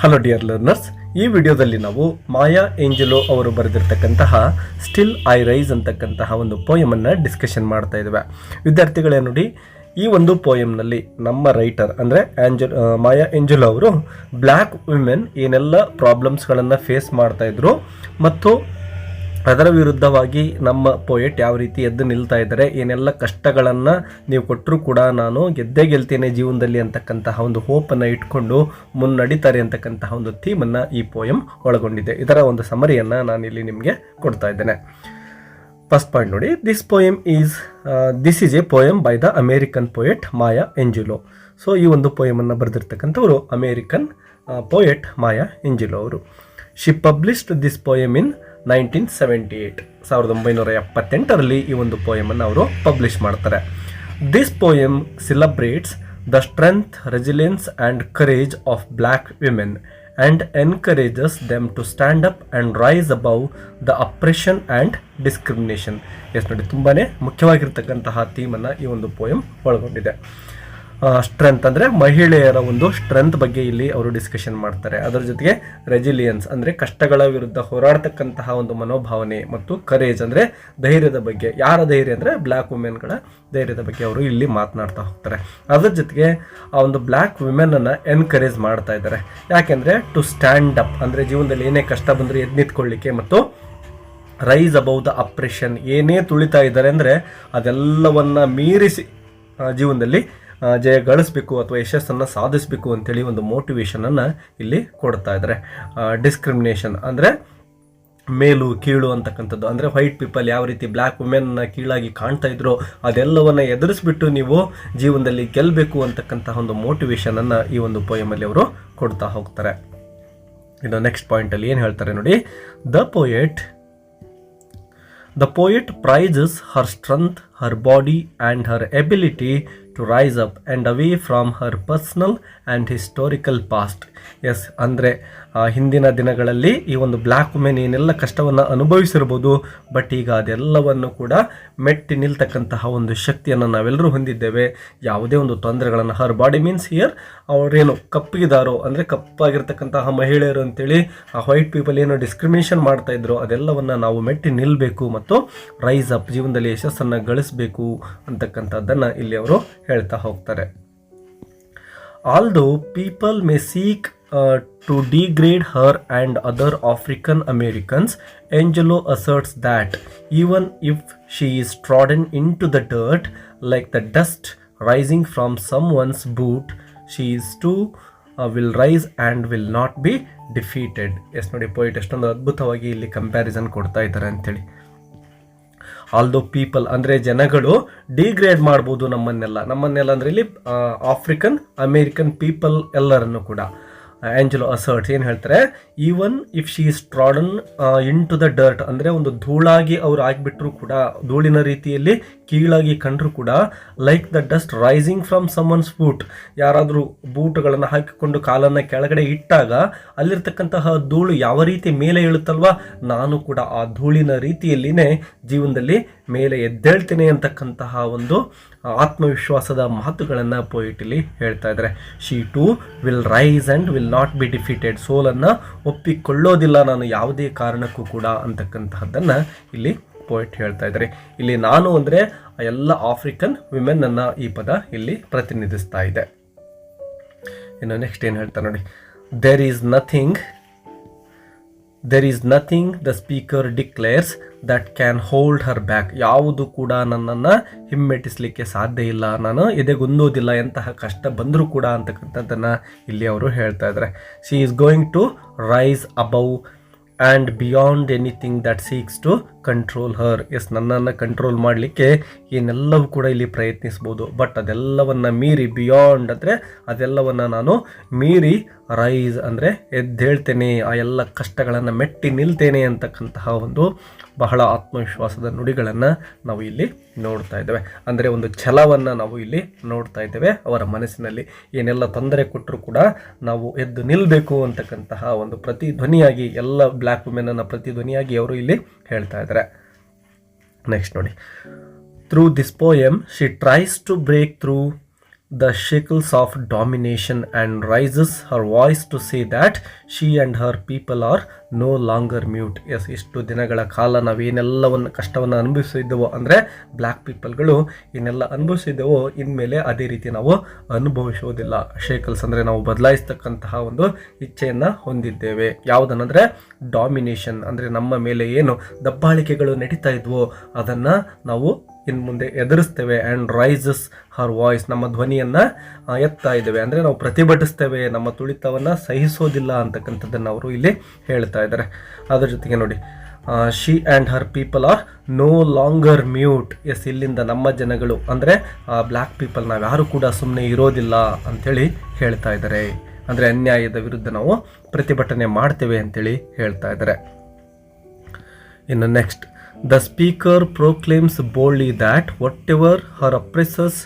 Hello dear learners, ಈ ವಿಡಿಯೋದಲ್ಲಿ ನಾವು ಮಾಯಾ ಏಂಜಲೋ ಅವರು ಬರೆದಿರ್ತಕ್ಕಂತಹ ಸ್ಟಿಲ್ ಐ ರೈಸ್ ಅಂತಕ್ಕಂತಹ ಒಂದು ಪೋಯಮನ್ನು ಡಿಸ್ಕಷನ್ ಮಾಡ್ತಾ ಇದ್ದೇವೆ. ವಿದ್ಯಾರ್ಥಿಗಳೇ ನೋಡಿ, ಈ ಒಂದು ಪೋಯಮ್ನಲ್ಲಿ ನಮ್ಮ ರೈಟರ್ ಅಂದರೆ ಮಾಯಾ ಏಂಜಲೋ ಅವರು ಬ್ಲ್ಯಾಕ್ ವಿಮೆನ್ ಏನೆಲ್ಲ ಪ್ರಾಬ್ಲಮ್ಸ್ಗಳನ್ನು ಫೇಸ್ ಮಾಡ್ತಾ ಇದ್ರು ಮತ್ತು ಅದರ ವಿರುದ್ಧವಾಗಿ ನಮ್ಮ ಪೋಯೆಟ್ ಯಾವ ರೀತಿ ಎದ್ದು ನಿಲ್ತಾ ಇದ್ದಾರೆ, ಏನೆಲ್ಲ ಕಷ್ಟಗಳನ್ನು ನೀವು ಕೊಟ್ಟರೂ ಕೂಡ ನಾನು ಗೆದ್ದೇ ಗೆಲ್ತೇನೆ ಜೀವನದಲ್ಲಿ ಅಂತಕ್ಕಂತಹ ಒಂದು ಹೋಪನ್ನು ಇಟ್ಕೊಂಡು ಮುನ್ನಡೀತಾರೆ ಅಂತಕ್ಕಂತಹ ಒಂದು ಥೀಮನ್ನು ಈ ಪೋಯಮ್ ಒಳಗೊಂಡಿದೆ. ಇದರ ಒಂದು ಸಮರಿಯನ್ನು ನಾನಿಲ್ಲಿ ನಿಮಗೆ ಕೊಡ್ತಾ ಇದ್ದೇನೆ. ಫಸ್ಟ್ ಪಾಯಿಂಟ್ ನೋಡಿ, this is a poem by the American poet Maya Angelou. So ಈ ಒಂದು ಪೋಯಮನ್ನು ಬರೆದಿರ್ತಕ್ಕಂಥವರು ಅಮೇರಿಕನ್ ಪೋಯೆಟ್ ಮಾಯಾ ಏಂಜಲೋ ಅವರು. She published this poem in 1978, 1978ರಲ್ಲಿ ಈ ಒಂದು ಪೋಯಮನ್ನು ಅವರು ಪಬ್ಲಿಷ್ ಮಾಡ್ತಾರೆ. This poem celebrates the strength, resilience and courage of black women and encourages them to stand up and rise above the oppression and discrimination. Yes ನೋಡಿ, ತುಂಬಾ ಮುಖ್ಯವಾಗಿರ್ತಕ್ಕಂತಹ ಥೀಮನ್ನು ಈ ಒಂದು ಪೋಯಮ್ ಒಳಗೊಂಡಿದೆ. ಸ್ಟ್ರೆಂತ್ ಅಂದರೆ ಮಹಿಳೆಯರ ಒಂದು ಸ್ಟ್ರೆಂತ್ ಬಗ್ಗೆ ಇಲ್ಲಿ ಅವರು ಡಿಸ್ಕಷನ್ ಮಾಡ್ತಾರೆ. ಅದರ ಜೊತೆಗೆ ರೆಸಿಲಿಯನ್ಸ್ ಅಂದರೆ ಕಷ್ಟಗಳ ವಿರುದ್ಧ ಹೋರಾಡ್ತಕ್ಕಂತಹ ಒಂದು ಮನೋಭಾವನೆ, ಮತ್ತು ಕರೇಜ್ ಅಂದರೆ ಧೈರ್ಯದ ಬಗ್ಗೆ. ಯಾರ ಧೈರ್ಯ ಅಂದರೆ ಬ್ಲ್ಯಾಕ್ ವುಮೆನ್ಗಳ ಧೈರ್ಯದ ಬಗ್ಗೆ ಅವರು ಇಲ್ಲಿ ಮಾತನಾಡ್ತಾ ಹೋಗ್ತಾರೆ. ಅದರ ಜೊತೆಗೆ ಆ ಒಂದು ಬ್ಲ್ಯಾಕ್ ವಿಮೆನನ್ನು ಎನ್ಕರೇಜ್ ಮಾಡ್ತಾ ಇದ್ದಾರೆ. ಯಾಕೆಂದರೆ ಟು ಸ್ಟ್ಯಾಂಡ್ ಅಪ್ ಅಂದರೆ ಜೀವನದಲ್ಲಿ ಏನೇ ಕಷ್ಟ ಬಂದರೂ ಎದ್ದು ನಿಂತ್ಕೊಳ್ಳಿಕ್ಕೆ, ಮತ್ತು ರೈಸ್ ಅಬೌವ್ ದ ಅಪ್ರೆಷನ್, ಏನೇ ತುಳಿತಾ ಇದ್ದಾರೆ ಅಂದರೆ ಅದೆಲ್ಲವನ್ನ ಮೀರಿಸಿ ಜೀವನದಲ್ಲಿ ಜಯ ಗಳಿಸಬೇಕು ಅಥವಾ ಯಶಸ್ಸನ್ನು ಸಾಧಿಸಬೇಕು ಅಂತೇಳಿ ಒಂದು ಮೋಟಿವೇಶನನ್ನು ಇಲ್ಲಿ ಕೊಡ್ತಾ ಇದ್ದಾರೆ. ಡಿಸ್ಕ್ರಿಮಿನೇಷನ್ ಅಂದರೆ ಮೇಲು ಕೀಳು ಅಂತಕ್ಕಂಥದ್ದು, ಅಂದರೆ ವೈಟ್ ಪೀಪಲ್ ಯಾವ ರೀತಿ ಬ್ಲ್ಯಾಕ್ ವುಮೆನ್ನ ಕೀಳಾಗಿ ಕಾಣ್ತಾ ಇದ್ರು ಅದೆಲ್ಲವನ್ನು ಎದುರಿಸ್ಬಿಟ್ಟು ನೀವು ಜೀವನದಲ್ಲಿ ಗೆಲ್ಲಬೇಕು ಅಂತಕ್ಕಂತಹ ಒಂದು ಮೋಟಿವೇಶನನ್ನು ಈ ಒಂದು ಪೋಯಮಲ್ಲಿ ಅವರು ಕೊಡ್ತಾ ಹೋಗ್ತಾರೆ. ಇನ್ನು ನೆಕ್ಸ್ಟ್ ಪಾಯಿಂಟಲ್ಲಿ ಏನು ಹೇಳ್ತಾರೆ ನೋಡಿ, The poet prizes her strength, her body and her ability to rise up and away from her personal and historical past. Yes, ಅಂದರೆ ಹಿಂದಿನ ದಿನಗಳಲ್ಲಿ ಈ ಒಂದು ಬ್ಲ್ಯಾಕ್ ವುಮೆನ್ ಏನೆಲ್ಲ ಕಷ್ಟವನ್ನು ಅನುಭವಿಸಿರ್ಬೋದು, ಬಟ್ ಈಗ ಅದೆಲ್ಲವನ್ನು ಕೂಡ ಮೆಟ್ಟಿ ನಿಲ್ತಕ್ಕಂತಹ ಒಂದು ಶಕ್ತಿಯನ್ನು ನಾವೆಲ್ಲರೂ ಹೊಂದಿದ್ದೇವೆ. ಯಾವುದೇ ಒಂದು ತೊಂದರೆಗಳನ್ನು, ಹರ್ ಬಾಡಿ ಮೀನ್ಸ್ ಹಿಯರ್ ಅವರೇನು ಕಪ್ಪಿಗಿದಾರೋ ಅಂದರೆ ಕಪ್ಪಾಗಿರ್ತಕ್ಕಂತಹ ಮಹಿಳೆಯರು ಅಂತೇಳಿ ಆ ವೈಟ್ ಪೀಪಲ್ ಏನು ಡಿಸ್ಕ್ರಿಮಿನೇಷನ್ ಮಾಡ್ತಾ ಇದ್ರು ಅದೆಲ್ಲವನ್ನು ನಾವು ಮೆಟ್ಟಿ ನಿಲ್ಲಬೇಕು ಮತ್ತು ರೈಸ್ ಅಪ್, ಜೀವನದಲ್ಲಿ ಯಶಸ್ಸನ್ನು ಗಳಿಸಬೇಕು ಅಂತಕ್ಕಂಥದ್ದನ್ನು ಇಲ್ಲಿ ಅವರು ಹೇಳ್ತಾ ಹೋಗ್ತಾರೆ. Although people may seek to degrade her and other African Americans, Angelo asserts that even if she is trodden into the dirt like the dust rising from someone's boot, she is too will rise and will not be defeated. Yes ನೋಡಿ, poet ಎಷ್ಟೊಂದು ಅದ್ಭುತವಾಗಿ ಇಲ್ಲಿ comparison ಕೊಡ್ತಾ ಇದ್ದಾರೆ ಅಂತೇಳಿ. Although people ಅಂದರೆ ಜನಗಳು degrade ಮಾಡ್ಬೋದು ನಮ್ಮನ್ನೆಲ್ಲ ಅಂದರೆ ಇಲ್ಲಿ ಆಫ್ರಿಕನ್ ಅಮೇರಿಕನ್ ಪೀಪಲ್ ಎಲ್ಲರನ್ನು ಕೂಡ. ಆಂಜಲೋ ಅಸರ್ಟ್ಸ್ ಏನು ಹೇಳ್ತಾರೆ, even if she is trodden into the dirt ಅಂದರೆ ಒಂದು ಧೂಳಾಗಿ ಅವ್ರು ಆಗಿಬಿಟ್ರು ಕೂಡ, ಧೂಳಿನ ರೀತಿಯಲ್ಲಿ ಕೀಳಾಗಿ ಕಂಡ್ರು ಕೂಡ, like the dust rising from someone's boot, ಯಾರಾದರೂ ಬೂಟ್ಗಳನ್ನು ಹಾಕಿಕೊಂಡು ಕಾಲನ್ನು ಕೆಳಗಡೆ ಇಟ್ಟಾಗ ಅಲ್ಲಿರ್ತಕ್ಕಂತಹ ಧೂಳು ಯಾವ ರೀತಿ ಮೇಲೆ ಇಳುತ್ತಲ್ವ, ನಾನು ಕೂಡ ಆ ಧೂಳಿನ ರೀತಿಯಲ್ಲಿನೇ ಜೀವನದಲ್ಲಿ ಮೇಲೆ ಎದ್ದೇಳ್ತೇನೆ ಅಂತಕ್ಕಂತಹ ಒಂದು ಆತ್ಮವಿಶ್ವಾಸದ ಮಾತುಗಳನ್ನು ಪೋಯಿಟಲ್ಲಿ ಹೇಳ್ತಾ ಇದ್ದಾರೆ. She too will rise and will not be defeated, ಸೋಲನ್ನು ಒಪ್ಪಿಕೊಳ್ಳೋದಿಲ್ಲ ನಾನು ಯಾವುದೇ ಕಾರಣಕ್ಕೂ ಕೂಡ ಅಂತಕ್ಕಂತಹದ್ದನ್ನು ಇಲ್ಲಿ ಪೋಯಿಟ್ ಹೇಳ್ತಾ ಇದ್ದಾರೆ. ಇಲ್ಲಿ ನಾನು ಅಂದರೆ ಎಲ್ಲ ಆಫ್ರಿಕನ್ ವಿಮೆನ್ನನ್ನು ಈ ಪದ ಇಲ್ಲಿ ಪ್ರತಿನಿಧಿಸ್ತಾ ಇದೆ. ಇನ್ನು ನೆಕ್ಸ್ಟ್ ಏನು ಹೇಳ್ತಾ ನೋಡಿ, there is nothing the speaker declares that can hold her back, ಯಾವುದು ಕೂಡ ನನ್ನನ್ನು ಹಿಮ್ಮೆಟ್ಟಿಸಲಿಕ್ಕೆ ಸಾಧ್ಯ ಇಲ್ಲ, ನಾನು ಎದೆಗುಂದೋದಿಲ್ಲ ಎಂತಹ ಕಷ್ಟ ಬಂದರೂ ಕೂಡ ಅಂತಕ್ಕಂಥದ್ದನ್ನು ಇಲ್ಲಿ ಅವರು ಹೇಳ್ತಾ ಇದ್ದಾರೆ. She is going to rise above and beyond anything that seeks to control her. Yes, ನನ್ನನ್ನು ಕಂಟ್ರೋಲ್ ಮಾಡಲಿಕ್ಕೆ ಏನೆಲ್ಲವೂ ಕೂಡ ಇಲ್ಲಿ ಪ್ರಯತ್ನಿಸ್ಬೋದು, ಬಟ್ ಅದೆಲ್ಲವನ್ನು ಮೀರಿ, ಬಿಯಾಂಡ್ ಅಂದರೆ ಅದೆಲ್ಲವನ್ನು ನಾನು ಮೀರಿ, ರೈಸ್ ಅಂದರೆ ಎದ್ದೇಳ್ತೇನೆ, ಆ ಎಲ್ಲ ಕಷ್ಟಗಳನ್ನು ಮೆಟ್ಟಿ ನಿಲ್ತೇನೆ ಅಂತಕ್ಕಂತಹ ಒಂದು ಬಹಳ ಆತ್ಮವಿಶ್ವಾಸದ ನುಡಿಗಳನ್ನು ನಾವು ಇಲ್ಲಿ ನೋಡ್ತಾ ಇದ್ದೇವೆ. ಅಂದರೆ ಒಂದು ಛಲವನ್ನು ನಾವು ಇಲ್ಲಿ ನೋಡ್ತಾ ಇದ್ದೇವೆ ಅವರ ಮನಸ್ಸಿನಲ್ಲಿ. ಏನೆಲ್ಲ ತೊಂದರೆ ಕೊಟ್ಟರು ಕೂಡ ನಾವು ಎದ್ದು ನಿಲ್ಲಬೇಕು ಅಂತಕ್ಕಂತಹ ಒಂದು ಪ್ರತಿಧ್ವನಿಯಾಗಿ, ಎಲ್ಲ ಬ್ಲ್ಯಾಕ್ ವುಮೆನನ್ನು ಪ್ರತಿಧ್ವನಿಯಾಗಿ ಅವರು ಇಲ್ಲಿ ಹೇಳ್ತಾ ಇದ್ದಾರೆ. ನೆಕ್ಸ್ಟ್ ನೋಡಿ, through this poem she tries to break through the shackles of domination and raises her voice to say that she and her people are no longer mute. Yes, ಇಷ್ಟು ದಿನಗಳ ಕಾಲ ನಾವೇನೆಲ್ಲವನ್ನು ಕಷ್ಟವನ್ನು ಅನುಭವಿಸಿದ್ದೆವೋ, ಅಂದರೆ ಬ್ಲ್ಯಾಕ್ ಪೀಪಲ್ಗಳು ಏನೆಲ್ಲ ಅನುಭವಿಸಿದ್ದೆವೋ ಇನ್ಮೇಲೆ ಅದೇ ರೀತಿ ನಾವು ಅನುಭವಿಸೋದಿಲ್ಲ. ಶೇಕಲ್ಸ್ ಅಂದರೆ ನಾವು ಬದಲಾಯಿಸ್ತಕ್ಕಂತಹ ಒಂದು ಇಚ್ಛೆಯನ್ನು ಹೊಂದಿದ್ದೇವೆ. ಯಾವುದನ್ನಂದರೆ ಡಾಮಿನೇಷನ್, ಅಂದರೆ ನಮ್ಮ ಮೇಲೆ ಏನು ದಬ್ಬಾಳಿಕೆಗಳು ನಡೀತಾ ಇದ್ವೋ ಅದನ್ನು ನಾವು ಇನ್ನು ಮುಂದೆ ಎದುರಿಸ್ತೇವೆ. ಆ್ಯಂಡ್ ರೈಸಸ್ ಹರ್ ವಾಯ್ಸ್, ನಮ್ಮ ಧ್ವನಿಯನ್ನು ಎತ್ತಾ ಇದ್ದೇವೆ, ಅಂದರೆ ನಾವು ಪ್ರತಿಭಟಿಸ್ತೇವೆ, ನಮ್ಮ ತುಳಿತವನ್ನು ಸಹಿಸೋದಿಲ್ಲ ಅಂತಕ್ಕಂಥದ್ದನ್ನು ಅವರು ಇಲ್ಲಿ ಹೇಳ್ತಾ ಇದ್ದಾರೆ. ಅದರ ಜೊತೆಗೆ ನೋಡಿ, she and her people are no longer mute. Yes, ಇಲ್ಲಿಂದ ನಮ್ಮ ಜನಗಳು ಅಂದರೆ ಬ್ಲ್ಯಾಕ್ ಪೀಪಲ್ ನಾವು ಯಾರು ಕೂಡ ಸುಮ್ಮನೆ ಇರೋದಿಲ್ಲ ಅಂಥೇಳಿ ಹೇಳ್ತಾ ಇದ್ದಾರೆ. ಅಂದರೆ ಅನ್ಯಾಯದ ವಿರುದ್ಧ ನಾವು ಪ್ರತಿಭಟನೆ ಮಾಡ್ತೇವೆ ಅಂತೇಳಿ ಹೇಳ್ತಾ ಇದ್ದಾರೆ. ಇನ್ನು next, the speaker proclaims boldly that whatever her oppressors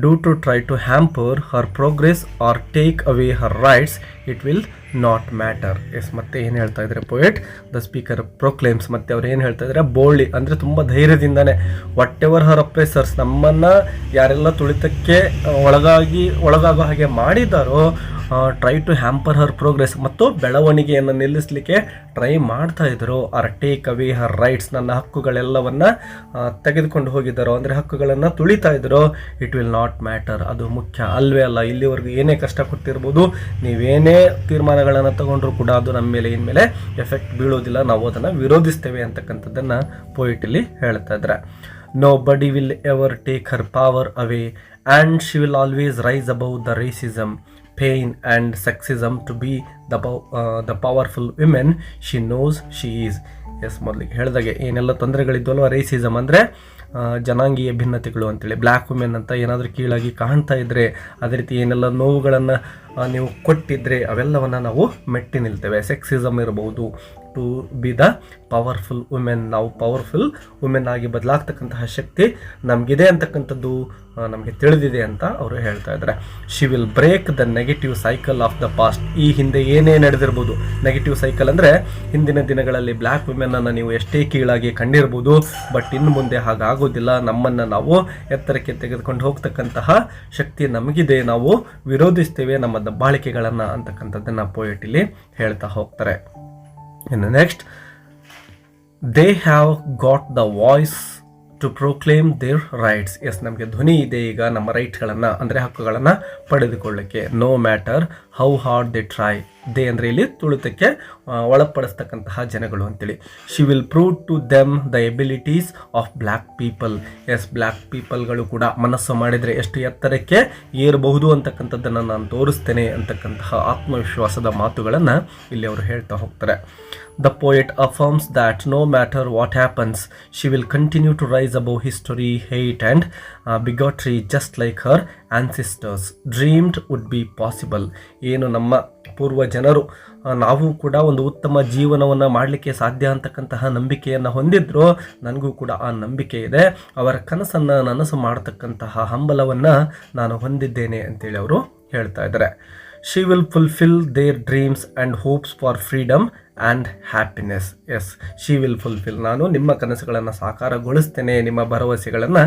do to try to hamper her progress or take away her rights, it will not matter. Yes, ಮತ್ತೆ ಏನು ಹೇಳ್ತಾ ಇದ್ದಾರೆ ಪೊಯೆಟ್, ದ ಸ್ಪೀಕರ್ ಪ್ರೊಕ್ಲೇಮ್ಸ್, ಮತ್ತೆ ಅವ್ರು ಏನು ಹೇಳ್ತಾ ಇದ್ದಾರೆ, ಬೋಲ್ಡ್ಲಿ ಅಂದರೆ ತುಂಬ ಧೈರ್ಯದಿಂದಾನೆ, ವಾಟ್ ಎವರ್ ಹರ್ ಅಪ್ರೆಸರ್ಸ್, ನಮ್ಮನ್ನು ಯಾರೆಲ್ಲ ತುಳಿತಕ್ಕೆ ಒಳಗಾಗೋ ಹಾಗೆ ಮಾಡಿದಾರೋ, try to hamper her progress, ಮತ್ತು ಬೆಳವಣಿಗೆಯನ್ನು ನಿಲ್ಲಿಸಲಿಕ್ಕೆ ಟ್ರೈ ಮಾಡ್ತಾ ಇದ್ರು, or take away her rights, ನನ್ನ ಹಕ್ಕುಗಳೆಲ್ಲವನ್ನು ತೆಗೆದುಕೊಂಡು ಹೋಗಿದ್ದಾರೋ, ಅಂದರೆ ಹಕ್ಕುಗಳನ್ನು ತುಳಿತಾ ಇದ್ರು, ಇಟ್ ವಿಲ್ ನಾಟ್ ಮ್ಯಾಟರ್, ಅದು ಮುಖ್ಯ ಅಲ್ವೇ ಅಲ್ಲ. ಇಲ್ಲಿವರೆಗೂ ಏನೇ ಕಷ್ಟ ಕೊಟ್ಟಿರ್ಬೋದು, ನೀವೇನೇ ತೀರ್ಮಾನಗಳನ್ನು ತಗೊಂಡ್ರು ಕೂಡ ಅದು ನಮ್ಮ ಮೇಲೆ ಇನ್ಮೇಲೆ ಎಫೆಕ್ಟ್ ಬೀಳೋದಿಲ್ಲ, ನಾವು ಅದನ್ನು ವಿರೋಧಿಸ್ತೇವೆ ಅಂತಕ್ಕಂಥದ್ದನ್ನು ಪೊಯಿಟಲ್ಲಿ ಹೇಳ್ತಾ ಇದ್ದಾರೆ. Nobody will ever take her power away and she will always rise above the racism, pain and sexism to be the powerful women she knows she is. Yes, ಮೊದಲಿಗೆ ಹೇಳಿದಾಗೆ ಏನೆಲ್ಲ ತೊಂದರೆಗಳಿದ್ವಲ್ವ, ರೇಸಿಸಮ್ ಅಂದರೆ ಜನಾಂಗೀಯ ಭಿನ್ನತೆಗಳು ಅಂತೇಳಿ, ಬ್ಲ್ಯಾಕ್ ವುಮೆನ್ ಅಂತ ಏನಾದರೂ ಕೀಳಾಗಿ ಕಾಣ್ತಾ ಇದ್ದರೆ, ಅದೇ ರೀತಿ ಏನೆಲ್ಲ ನೋವುಗಳನ್ನು ನೀವು ಕೊಟ್ಟಿದ್ದರೆ ಅವೆಲ್ಲವನ್ನು ನಾವು ಮೆಟ್ಟಿ ನಿಲ್ತೇವೆ. ಸೆಕ್ಸಿಸಮ್ ಇರಬಹುದು, to be the powerful women, ನಾವು ಪವರ್ಫುಲ್ ವುಮೆನ್ ಆಗಿ ಬದಲಾಗ್ತಕ್ಕಂತಹ ಶಕ್ತಿ ನಮಗಿದೆ ಅಂತಕ್ಕಂಥದ್ದು ನಮಗೆ ತಿಳಿದಿದೆ ಅಂತ ಅವರು ಹೇಳ್ತಾ ಇದ್ದಾರೆ. She will break the negative cycle of the past. ಈ ಹಿಂದೆ ಏನೇ ನಡೆದಿರ್ಬೋದು, ನೆಗೆಟಿವ್ ಸೈಕಲ್ ಅಂದರೆ ಹಿಂದಿನ ದಿನಗಳಲ್ಲಿ ಬ್ಲ್ಯಾಕ್ ವುಮೆನನ್ನು ನೀವು ಎಷ್ಟೇ ಕೀಳಾಗಿ ಕಂಡಿರ್ಬೋದು, ಬಟ್ ಇನ್ನು ಮುಂದೆ ಹಾಗಾಗೋದಿಲ್ಲ, ನಮ್ಮನ್ನು ನಾವು ಎತ್ತರಕ್ಕೆ ತೆಗೆದುಕೊಂಡು ಹೋಗ್ತಕ್ಕಂತಹ ಶಕ್ತಿ ನಮಗಿದೆ, ನಾವು ವಿರೋಧಿಸ್ತೇವೆ ನಮ್ಮ ದಬ್ಬಾಳಿಕೆಗಳನ್ನು ಅಂತಕ್ಕಂಥದ್ದನ್ನು ಪೊಯೆಟ್ ಇಲ್ಲಿ ಹೇಳ್ತಾ ಹೋಗ್ತಾರೆ. ಇನ್ನು next, they have got the voice to proclaim their rights. Yes, ನಮಗೆ ಧ್ವನಿ ಇದೆ ಈಗ ನಮ್ಮ ರೈಟ್ಸ್ಗಳನ್ನು ಅಂದರೆ ಹಕ್ಕುಗಳನ್ನು ಪಡೆದುಕೊಳ್ಳಕ್ಕೆ. No matter how hard they try, they ಅಂದರೆ ಇಲ್ಲಿ ತುಳಿತಕ್ಕೆ ಒಳಪಡಿಸ್ತಕ್ಕಂತಹ ಜನಗಳು ಅಂತೇಳಿ. She will prove to them the abilities of black people. Yes, black ಪೀಪಲ್ಗಳು ಕೂಡ ಮನಸ್ಸು ಮಾಡಿದರೆ ಎಷ್ಟು ಎತ್ತರಕ್ಕೆ ಏರಬಹುದು ಅಂತಕ್ಕಂಥದ್ದನ್ನು ನಾನು ತೋರಿಸ್ತೇನೆ ಅಂತಕ್ಕಂತಹ ಆತ್ಮವಿಶ್ವಾಸದ ಮಾತುಗಳನ್ನು ಇಲ್ಲಿ ಅವರು ಹೇಳ್ತಾ ಹೋಗ್ತಾರೆ. The poet affirms that no matter what happens, she will continue to rise above history, hate and bigotry just like her ancestors dreamed would be possible. ಏನು ನಮ್ಮ ಪೂರ್ವ ಜನರು ನಾವು ಕೂಡ ಒಂದು ಉತ್ತಮ ಜೀವನವನ್ನು ಮಾಡಲಿಕ್ಕೆ ಸಾಧ್ಯ ಅಂತಕ್ಕಂತಹ ನಂಬಿಕೆಯನ್ನು ಹೊಂದಿದ್ರು, ನನಗೂ ಕೂಡ ಆ ನಂಬಿಕೆ ಇದೆ, ಅವರ ಕನಸನ್ನು ನನಸು ಮಾಡತಕ್ಕಂತಹ ಹಂಬಲವನ್ನು ನಾನು ಹೊಂದಿದ್ದೇನೆ ಅಂತೇಳಿ ಅವರು ಹೇಳ್ತಾ ಇದ್ದಾರೆ. She will fulfill their dreams and hopes for freedom and happiness. Yes, she will fulfil, ನಾನು ನಿಮ್ಮ ಕನಸುಗಳನ್ನು ಸಾಕಾರಗೊಳಿಸ್ತೇನೆ, ನಿಮ್ಮ ಭರವಸೆಗಳನ್ನು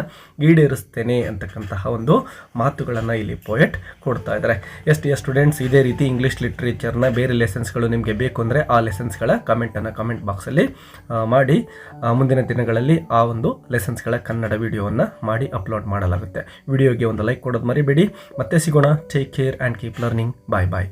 ಈಡೇರಿಸ್ತೇನೆ ಅಂತಕ್ಕಂತಹ ಒಂದು ಮಾತುಗಳನ್ನು ಇಲ್ಲಿ ಪೊಯೆಟ್ ಕೊಡ್ತಾ ಇದ್ದಾರೆ. ಸ್ಟೂಡೆಂಟ್ಸ್, ಇದೇ ರೀತಿ ಇಂಗ್ಲೀಷ್ ಲಿಟ್ರೇಚರ್ನ ಬೇರೆ ಲೆಸನ್ಸ್ಗಳು ನಿಮಗೆ ಬೇಕು ಅಂದರೆ ಆ ಲೆಸನ್ಸ್ಗಳ ಕಮೆಂಟನ್ನು ಕಮೆಂಟ್ ಬಾಕ್ಸಲ್ಲಿ ಮಾಡಿ, ಮುಂದಿನ ದಿನಗಳಲ್ಲಿ ಆ ಒಂದು ಲೆಸನ್ಸ್ಗಳ ಕನ್ನಡ ವಿಡಿಯೋವನ್ನು ಮಾಡಿ ಅಪ್ಲೋಡ್ ಮಾಡಲಾಗುತ್ತೆ. ವಿಡಿಯೋಗೆ ಒಂದು ಲೈಕ್ ಕೊಡೋದು ಮರಿಬೇಡಿ. ಮತ್ತೆ ಸಿಗೋಣ. Take care and keep learning. Bye bye.